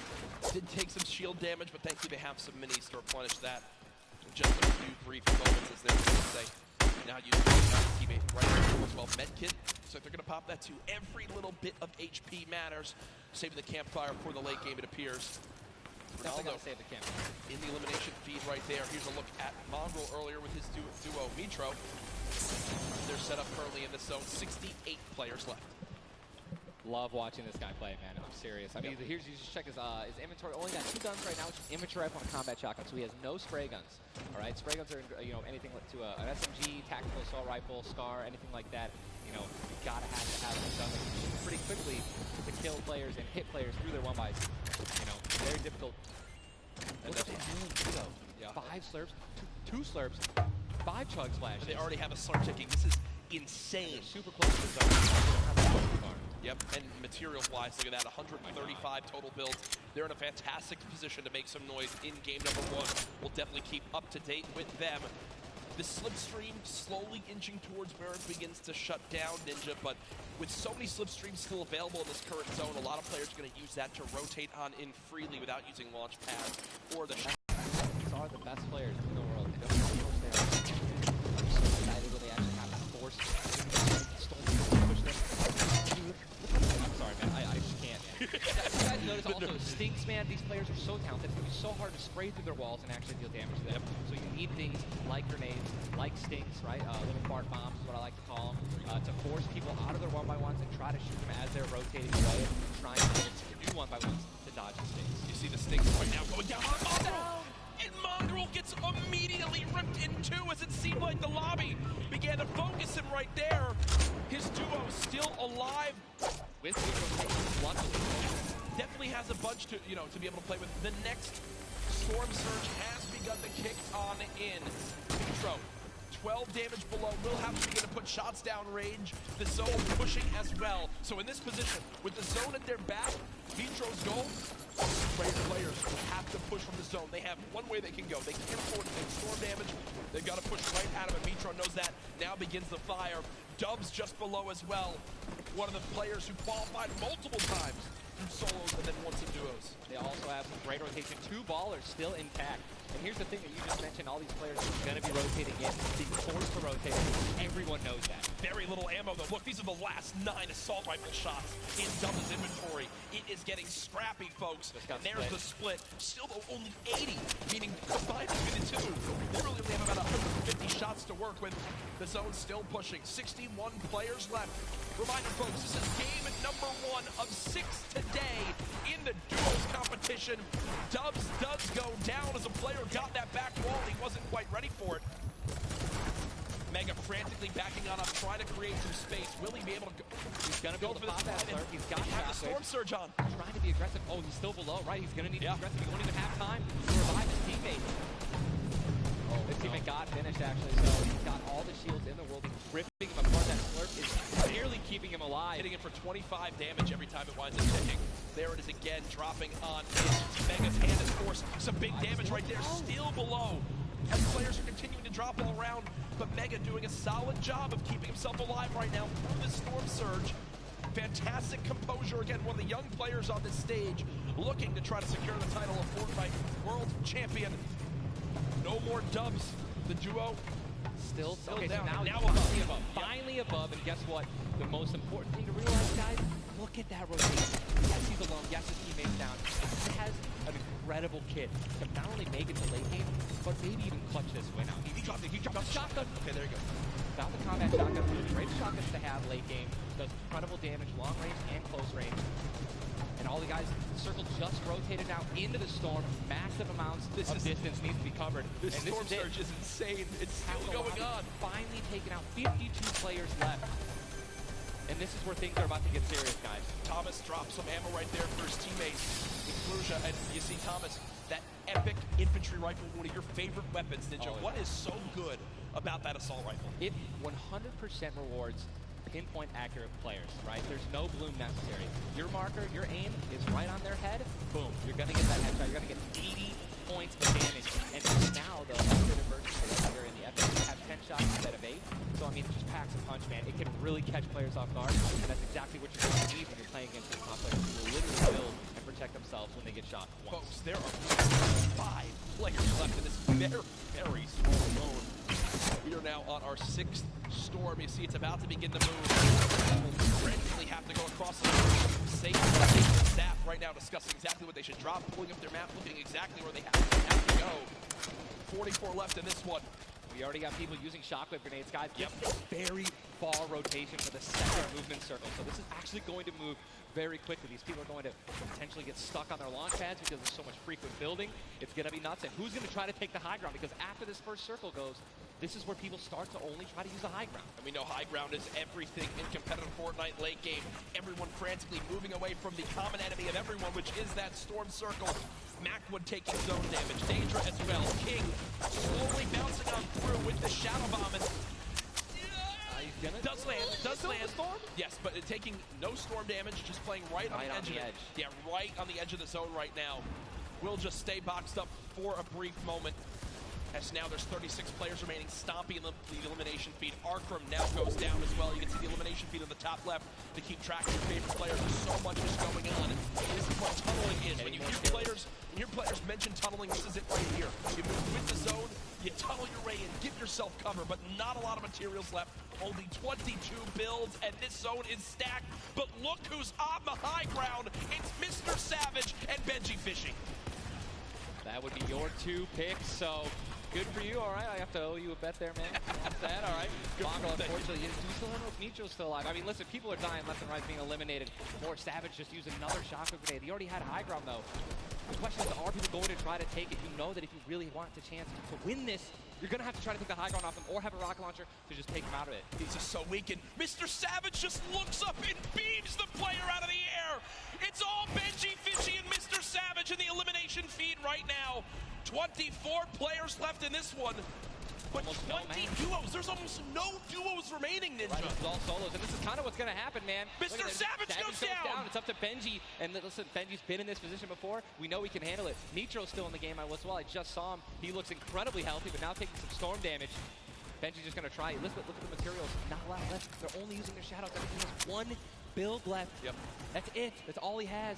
Did take some shield damage, but thankfully they have some minis to replenish that. Just a few brief moments as they're going to say. Now using his teammate right here as well. Medkit. So they're going to pop that too. Every little bit of HP matters. Saving the campfire for the late game, it appears. Definitely got to save the campfire. In the elimination feed right there. Here's a look at Mongraal earlier with his duo, Mitro. They're set up currently in the zone. 68 players left. Love watching this guy play, man. I'm serious. I mean, here's, you just check his inventory. Only got 2 guns right now, which is immature rifle and combat shotgun, so he has no spray guns. All right, spray guns are, you know, anything to an SMG, tactical assault rifle, SCAR, anything like that. You know, you gotta have this gun that can use pretty quickly to kill players and hit players through their 1-bys. You know, very difficult. Look at that. Yeah. 5 slurps, 2 slurps, 5 chug splashes. They already have a slurp ticking. This is insane. Super close to the zone. Yep, and materials-wise, look at that, 135 total builds. They're in a fantastic position to make some noise in game number 1. We'll definitely keep up to date with them. The slipstream slowly inching towards where it begins to shut down Ninja, but with so many slipstreams still available in this current zone, a lot of players are going to use that to rotate on in freely without using launch pads or the shot. These are the best players in the world. They don't have to force their own. I'm so excited when they actually have to force Storm to push them. I'm sorry, man. I just can't. You guys notice also, Stinks, man, these players are so talented. It's going to be so hard to spray through their walls and actually deal damage to them. So you need things like grenades, like Stinks, right? Little fart bombs is what I like to call them, to force people out of their 1-by-1s and try to shoot them as they're rotating away, trying to get new 1-by-1s to dodge the Stinks. You see the Stinks right now going down on Mongraal! And Mongraal gets immediately ripped in 2 as it seemed like the lobby began to focus him right there. His duo still alive with luckily. Definitely has a bunch to, you know, to be able to play with. The next Storm Surge has begun to kick on in. Mitro, 12 damage below, will have to begin to put shots down range. The zone pushing as well. So in this position, with the zone at their back, Mitro's goal, players have to push from the zone. They have one way they can go. They can't afford to take storm damage. They've got to push right at him, and Mitro knows that. Now begins the fire. Dubs just below as well. One of the players who qualified multiple times through solos and then once in duos. They also have some great rotation. 2 ballers still intact. And here's the thing that you just mentioned, all these players are going to be rotating in, being forced to rotate. Everyone knows that. Very little ammo though. Look, these are the last 9 assault rifle shots in Dub's inventory. It is getting scrappy, folks. And there's the split. Still though, only 80, meaning combined between the two. Literally we have about 150 shots to work with. The zone still pushing. 61 players left. Reminder, folks, this is game number 1 of 6 today in the duos competition. Dubs does go down as a player got that back wall. He wasn't quite ready for it. Mega frantically backing on up, trying to create some space. Will he be able to go? He's going to be able to pop that slurp. He's got the storm surge on. Trying to be aggressive. Oh, he's still below, right? He's going to need to be aggressive. He won't even have time to revive his teammate. Oh, his teammate got finished, actually, so he's got all the shields in the world. He's ripping him apart. That slurp is barely keeping him alive. Hitting it for 25 damage every time it winds up hitting. There it is again, dropping on Mega's hand is forced. Some big damage right there, still below. As players are continuing to drop all around, but Mega doing a solid job of keeping himself alive right now through the storm surge. Fantastic composure again, one of the young players on this stage looking to try to secure the title of Fortnite World Champion. No more Dubs. The duo still okay, down. So now above. Finally above, and guess what? The most important thing to realize, guys, look at that rotation. Yes, he's alone. Yes, his teammate's down. He has an incredible kit to not only make it to late game, but maybe even clutch this win out. He dropped the shotgun. Okay, there you go. Got the combat shotgun. Great shotguns to have late game. Does incredible damage, long range and close range. And all the guys in the circle just rotated now into the storm. Massive amounts of distance needs to be covered. This storm surge is insane. It's still going on. Finally taken out. 52 players left. And this is where things are about to get serious, guys. Thomas drops some ammo right there for his teammate, Inclusia, and you see Thomas, that epic infantry rifle, one of your favorite weapons, Ninja. What is so good about that assault rifle? It 100% rewards pinpoint accurate players, right? There's no bloom necessary. Your marker, your aim is right on their head. Boom. You're going to get that headshot. You're going to get 80 points of damage. And now the upgraded version of the in the Epic have 10 shots instead of 8. So, I mean, it just packs a punch, man. It can really catch players off guard. And that's exactly what you're going to need when you're playing against these top players who will literally build and protect themselves when they get shot once. Folks, there are 5 players left in this very, very small zone. We are now on our 6th storm. You see it's about to begin to move. We'll frantically have to go across the safe staff right now discussing exactly what they should drop, pulling up their map, looking exactly where they have to go. 44 left in this one. We already got people using shockwave grenades, guys. This is a very far rotation for the second movement circle. So this is actually going to move very quickly. These people are going to potentially get stuck on their launch pads because there's so much frequent building. It's going to be nuts. And who's going to try to take the high ground? Because after this first circle goes, this is where people start to only try to use the high ground. And we know high ground is everything in competitive Fortnite late game. Everyone frantically moving away from the common enemy of everyone, which is that storm circle. Macwood taking zone damage. Daedra as well. King slowly bouncing on through with the Shadow Bomb. And does land. Storm? Yes, but taking no storm damage, just playing right on the edge of it. Yeah, right on the edge of the zone right now. We'll just stay boxed up for a brief moment. As now there's 36 players remaining, stomping the elimination feed. Arkram now goes down as well. You can see the elimination feed on the top left to keep track of your favorite players. There's so much is going on. This is what tunneling is. When you hear players mention tunneling, this is it right here. You move with the zone, you tunnel your way in, give yourself cover, but not a lot of materials left. Only 22 builds, and this zone is stacked. But look who's on the high ground. It's Mr. Savage and Benji Fishing. That would be your 2 picks, so good for you, all right. I have to owe you a bet there, man. That's that, all right. Bongo, unfortunately, do we still know if Nitro's still alive? I mean, listen, people are dying left and right, being eliminated. More Savage just used another shotgun grenade. He already had high ground, though. The question is, are people going to try to take it? You know that if you really want the chance to win this, you're going to have to try to take the high ground off them or have a rocket launcher to just take them out of it. He's just so weakened. Mr. Savage just looks up and beams the player out of the air. It's all Benji, Fishy, and Mr. Savage in the elimination feed right now. 24 players left in this one. But 20 duos. There's almost no duos remaining, Ninja. Right, it's all solos, and this is kind of what's going to happen, man. Mr. Savage goes down. It's up to Benji, and listen, Benji's been in this position before. We know he can handle it. Nitro's still in the game as well. I just saw him. He looks incredibly healthy, but now taking some storm damage. Benji's just going to try it. Look at the materials. Not a lot left. They're only using their shadows. Everything has 1 build left. Yep. That's it. That's all he has.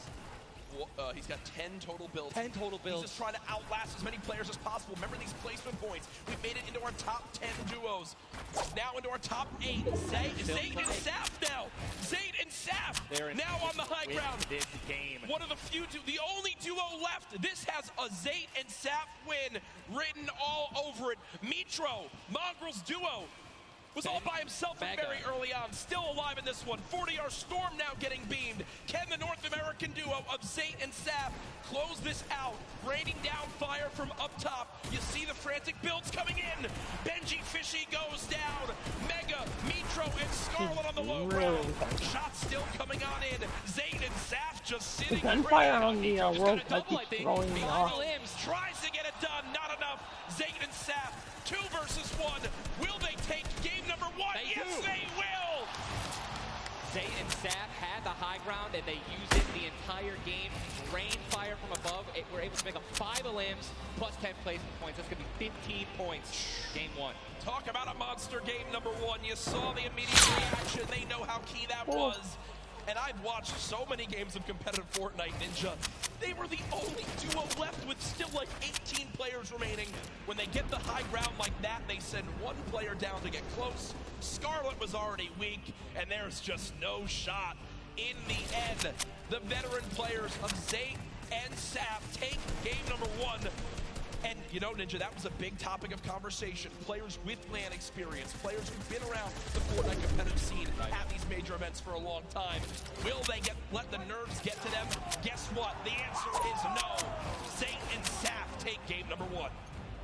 He's got 10 total builds. 10 total builds. He's just trying to outlast as many players as possible. Remember these placement points. We've made it into our top 10 duos. Now into our top 8. Zayd and Saf now. Zayd and Saf now on the high ground. This game. One of the few, the only duo left. This has a Zayd and Saf win written all over it. Mitro, Mongrel's duo, was all by himself from very early on, still alive in this one. 40R Storm now getting beamed. Can the North American duo of Zayd and Saf close this out? Raining down fire from up top. You see the frantic builds coming in. Benji Fishy goes down. Mega, Mitro, and Scarlet on the low ground. Shots still coming on in. Zayd and Saf just sitting. The gunfire on the world keeps throwing me off. Tries to get it done, not enough. Zayd and Saf, 2 versus 1. Will they take game number 1? Yes, they will! Zayd and Saf had the high ground and they used it the entire game. Rain fire from above. We're able to make up 5 elims plus 10 placement points. That's going to be 15 points. Game 1. Talk about a monster game number 1. You saw the immediate reaction. They know how key that was. And I've watched so many games of competitive Fortnite Ninja. They were the only duo left with still like 18 players remaining. When they get the high ground like that, they send 1 player down to get close. Scarlet was already weak, and there's just no shot. In the end, the veteran players of Zayd and Saf take game number 1. And you know, Ninja, that was a big topic of conversation. Players with LAN experience, players who've been around the Fortnite competitive scene at these major events for a long time. Will they let the nerves get to them? Guess what? The answer is no. Zayd and Saf take game number 1.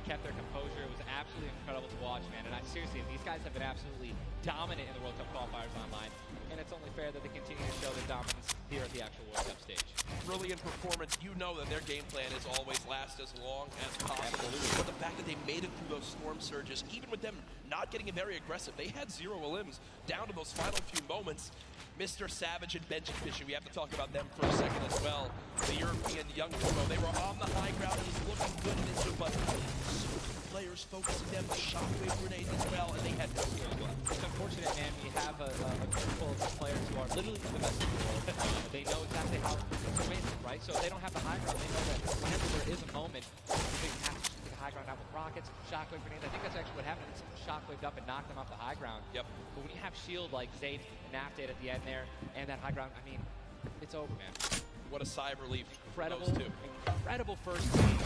Kept their composure. It was absolutely incredible to watch, man. And seriously, these guys have been absolutely dominant in the World Cup qualifiers online. And it's only fair that they continue to show their dominance here at the actual World Cup stage. Brilliant performance. You know that their game plan is always last as long as possible. But the fact that they made it through those storm surges, even with them not getting very aggressive, they had 0 elims down to those final few moments. Mr. Savage and Benji Fishy, we have to talk about them for a second as well. The European young duo, they were on the high ground. It was looking good in this, but so few players focusing them, shockwave grenades as well, and they had no kills left. It's unfortunate, man. We have a group full of players who are literally the best in the world. They know exactly how to win, right? So if they don't have the high ground, they know that whenever there is a moment, they have to take the high ground out with rockets, shockwave grenades. I think that's actually what happened. Someone shockwaved up and knocked them off the high ground. Yep. But when you have shield like Zayd and Naf did at the end there, and that high ground, I mean, it's over, man. What a sigh of relief. Incredible, those 2. Incredible first game.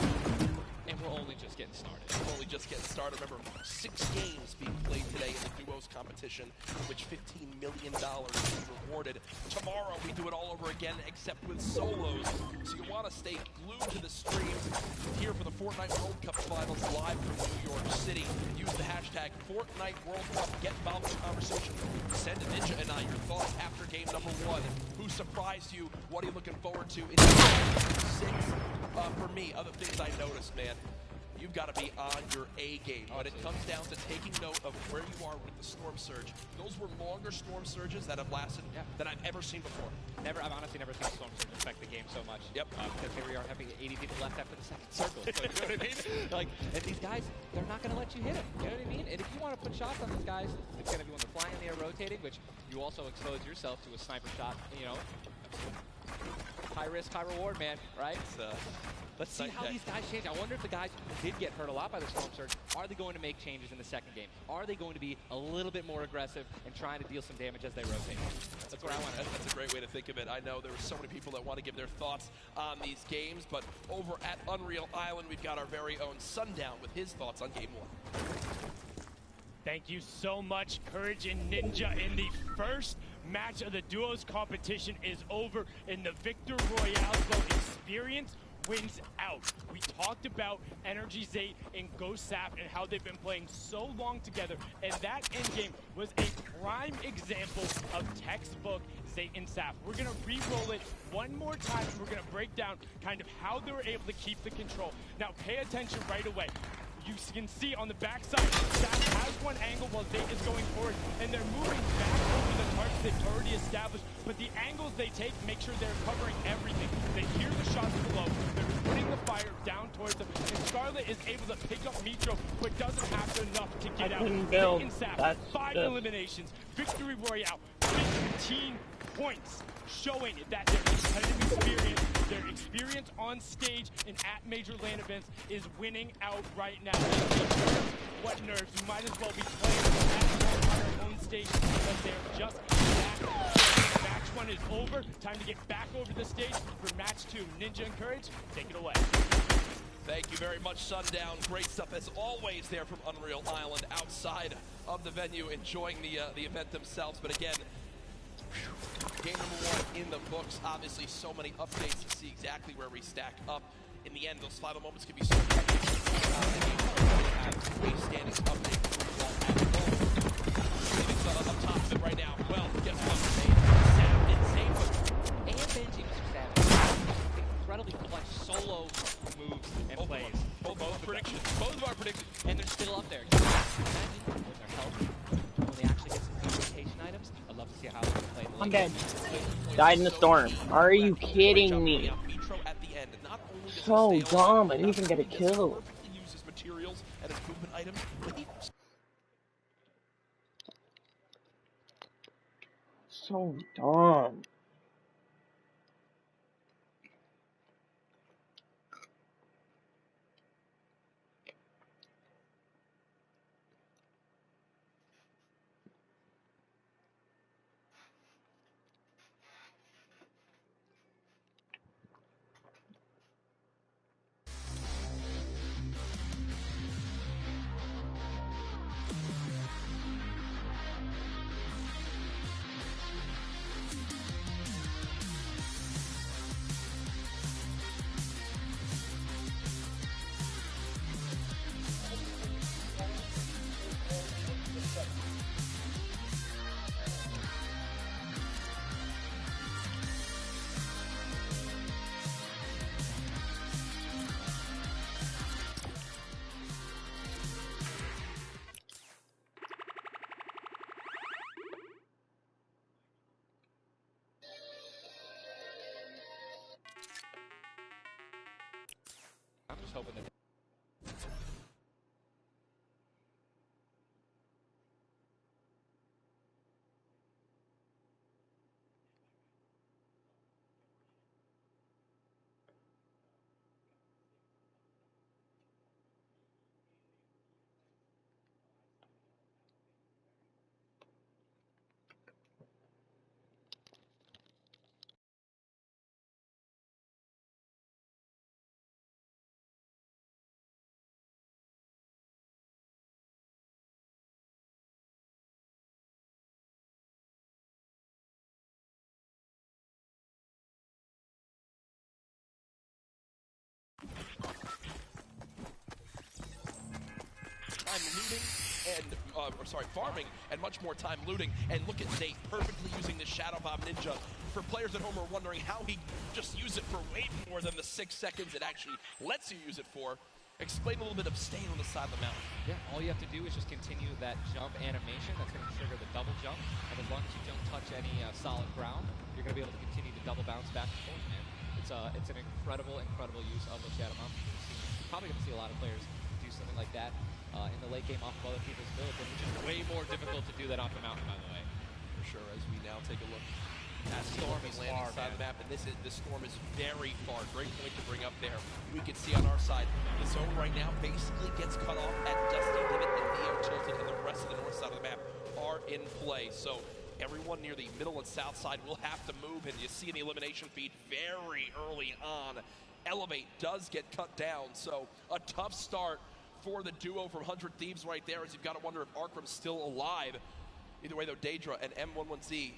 And we're only just getting started. We're only just getting started. Remember, 6 games being played today in the duos competition, which $15 million will be rewarded. Tomorrow, we do it all over again, except with solos. So you want to stay glued to the streams here for the Fortnite World Cup Finals live from New York City. Use the hashtag Fortnite World Cup. Get involved in the conversation. Send Ninja and I your thoughts after game number 1. Who surprised you? What are you looking forward to in 6? For me, other things I noticed, man, you've got to be on your A game. When it comes down to taking note of where you are with the storm surge, those were longer storm surges that have lasted than I've ever seen before. I've honestly never seen storm surge affect the game so much. Yep. Because here we are having 80 people left after the second circle. So, you know what I mean? Like, and these guys, they're not going to let you hit them. You know what I mean? And if you want to put shots on these guys, it's going to be when they're flying in the air rotating, which you also expose yourself to a sniper shot, you know. High risk, high reward, man, right? Let's see how these guys change. I wonder if the guys who did get hurt a lot by the storm surge, are they going to make changes in the second game? Are they going to be a little bit more aggressive and trying to deal some damage as they rotate? That's where I want to. That's a great way to think of it. I know there were so many people that want to give their thoughts on these games, but over at Unreal Island, we've got our very own Sundown with his thoughts on Game 1. Thank you so much, Courage and Ninja. In the first match of the duos competition is over, and the Victor Royale experience wins out. We talked about Energy Zayd and Ghost Saf and how they've been playing so long together, and that endgame was a prime example of textbook Zayd and Saf. We're gonna re-roll it one more time, and we're gonna break down kind of how they were able to keep the control. Now pay attention right away. You can see on the backside, Saf has one angle while Zayd is going forward, and they're moving back over the targets they've already established, but the angles they take make sure they're covering everything. They hear the shots below, they're putting the fire down towards them, and Scarlet is able to pick up Mitro, but doesn't have enough to get out. Zayd and Saf, 5 eliminations, Victory Royale, 15 points, showing that their competitive experience, their experience on stage and at major LAN events is winning out right now. What nerves? We might as well be playing on our own stage because they're just back. Match 1 is over. Time to get back over the stage for match 2. Ninja and Courage, take it away. Thank you very much, Sundown. Great stuff as always there from Unreal Island outside of the venue, enjoying the event themselves. But again, game number 1 in the books. Obviously, so many updates to see exactly where we stack up. In the end, those final moments can be so heavy. A standing update for you all at home. Up top of it right now. Well, guess what? Sam and Benji was savage. Incredibly clutch solo moves and plays. Both predictions. Both of our predictions. And they're still up there. Imagine with their health, when they actually get some communication items, I'd love to see how they play the I'm dead. Died in the storm. Are you kidding me? So dumb. I didn't even get a kill. Materials and improvement items. So dumb. I'm just hoping that. Time looting and, farming and much more time looting. And look at Nate perfectly using the Shadow Bomb Ninja. For players at home who are wondering how he just used it for way more than the 6 seconds it actually lets you use it for. Explain a little bit of staying on the side of the mountain. Yeah, all you have to do is just continue that jump animation. That's going to trigger the double jump. And as long as you don't touch any solid ground, you're going to be able to continue to double bounce back and forth, man. It's an incredible use of the Shadow Bomb. You're probably going to see a lot of players do something like that in the late game off of other people's builds, and it's just way more difficult to do that off the mountain, by the way. For sure, as we now take a look at Storm is landing side of the map, and this Storm is very far. Great point to bring up there. We can see on our side, the zone right now basically gets cut off at Dusty Limit and Neo Tilted, and the rest of the north side of the map are in play. So everyone near the middle and south side will have to move, and you see in the elimination feed very early on, Elevate does get cut down. So a tough start for the duo from 100 Thieves right there, as you've got to wonder if Arkram's still alive. Either way, though, Daedra and M11Z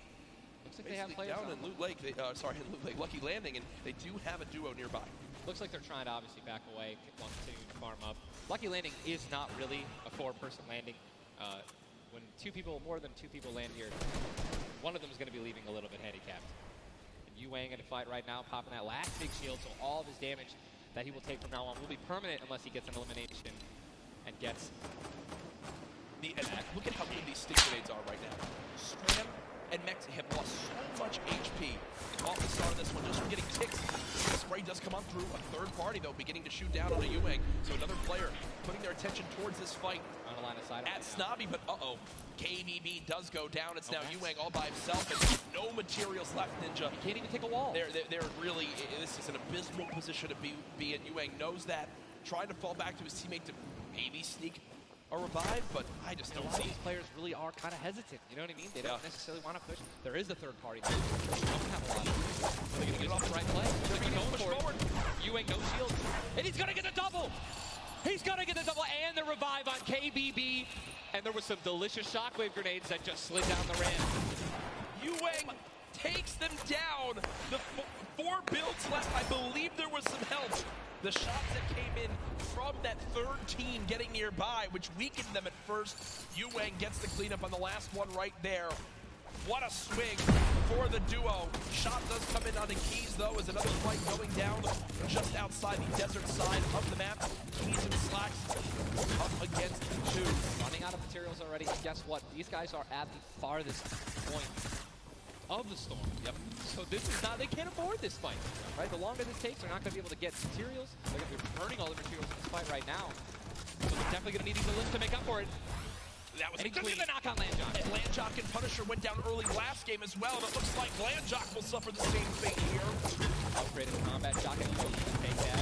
looks like they have players down in Loot Lake. In Loot Lake, Lucky Landing, and they do have a duo nearby. Looks like they're trying to obviously back away while continuing to farm up. Lucky Landing is not really a 4-person landing. When more than two people land here, one of them is going to be leaving a little bit handicapped. And Yuang in a fight right now, popping that last big shield, so all of his damage that he will take from now on will be permanent unless he gets an elimination and gets look at how good these stick grenades are right now. Scram and Mexi have lost so much HP off the start of this one just from getting ticks. The spray does come on through. A third party, though, beginning to shoot down on a Yuang. So another player putting their attention towards this fight on the line of sight at Snobby, but KBB does go down. It's now Yueng all by himself, and no materials left, Ninja. He can't even take a wall. They're really, this is an abysmal position to be in. Yueng knows that, trying to fall back to his teammate to maybe sneak a revive, but I just don't see. These players really are kind of hesitant. You know what I mean? They don't necessarily want to push. There is a third party. They don't have a lot. They're going to get off the right play. They're going to go for it. Yueng no shield, and he's going to get the double. He's going to get the double and the revive on KBB. And there was some delicious shockwave grenades that just slid down the ramp. Yueng takes them down. The 4 builds left. I believe there was some help. The shots that came in from that third team getting nearby, which weakened them at first. Yueng gets the cleanup on the last one right there. What a swing for the duo. Shot does come in on the Keys, though, as another fight going down just outside the desert side of the map. Keys and Slacks up against the 2. Running out of materials already. And guess what? These guys are at the farthest point of the storm. Yep. So this is not, they can't afford this fight, right? The longer this takes, they're not going to be able to get materials. They're going to be burning all the materials in this fight right now. So they're definitely going to need these lists to make up for it. That was and he took the knock on Landjock. And Landjock and Punisher went down early last game as well, and it looks like Landjock will suffer the same fate here. Upgraded combat Jock and Joe can take that.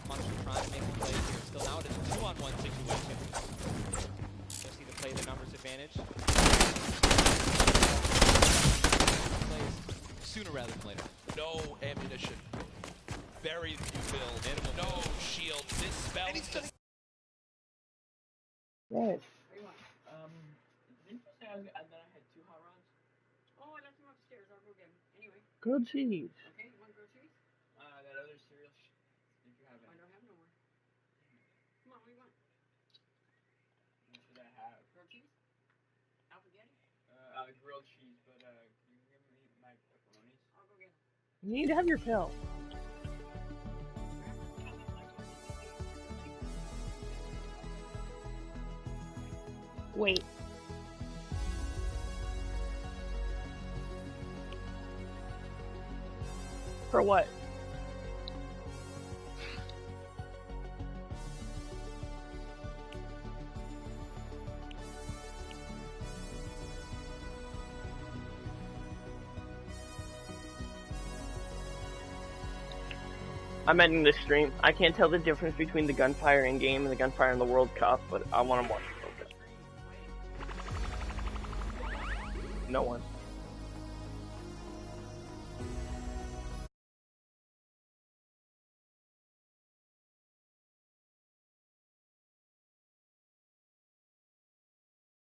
Punisher trying to make the plays here. Still now it is a 2-on-1 situation. Just need to play the numbers advantage. Plays sooner rather than later. No ammunition. Very few build. No shield. This spell. Yes. And then I had 2 hot rounds. Oh, I left them upstairs. I'll go get them. Anyway. Grilled cheese. Okay, you want grilled cheese? That other cereal, if you have it. I don't have no more. Come on, what do you want? What should I have? Grilled cheese? Alphagetti? Grilled cheese, but can you give me my pepperonis? I'll go get them. You need to have your pill. Wait. For what? I'm ending this stream. I can't tell the difference between the gunfire in game and the gunfire in the World Cup, but I want to watch it. No one.